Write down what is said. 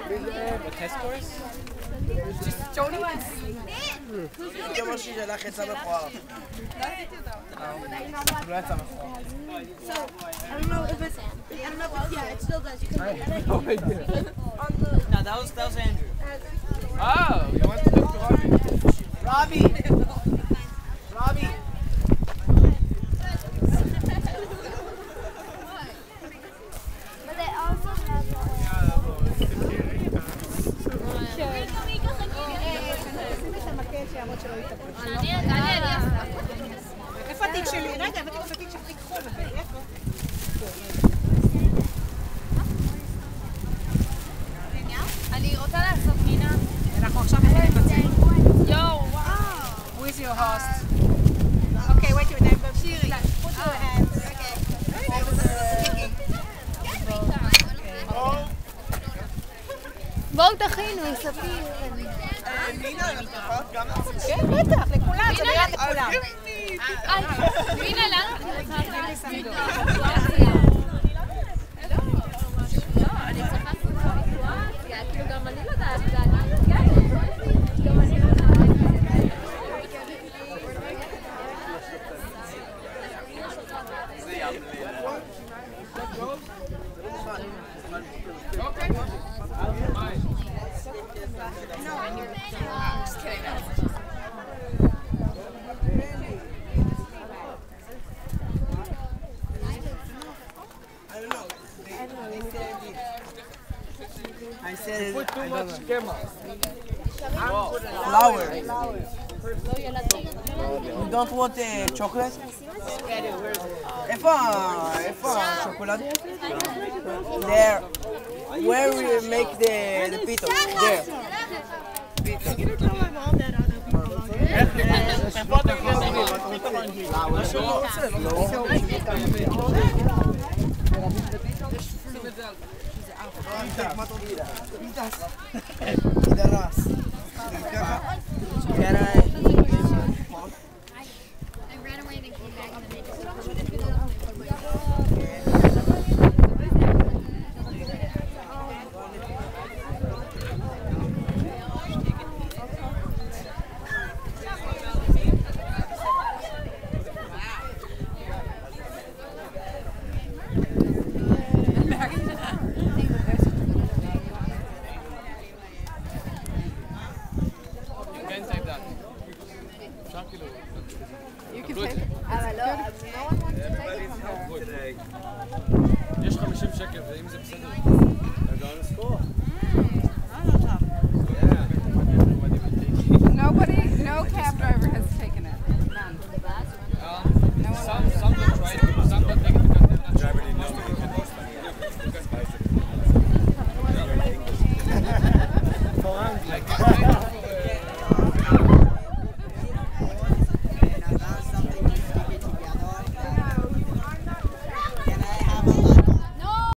The test course? Joni? כמו ששלח יצא מכוער. לא יצא מכוער. So, I don't know if it's, yeah, it still does. You can No idea. No, that was Andrew. Oh, you went to talk to Robbie. Robbie! But they also have איפה התיק שלי? רגע, הבאתי לך את התיק של תיק חום. איפה? אני רוצה לעשות נינה. אנחנו עכשיו יכולים בצד. יואו, וואו. Who is your host? Okay, wait a minute. שירי. Put your hands. בואו תכינו, ספיר. נינה, לפחות גם כן, בטח, לכולם, זה נראה לכולם. נינה, למה את רוצה להגיד אני צריכה סיטואציה, כאילו גם אני לא יודעת, גם אני לא יודעת. I said Put too much camera. flour. You don't want chocolate? איפה השוקולד? There. Where we make the pito? There. איפה אתה I ran away and then came back and then they just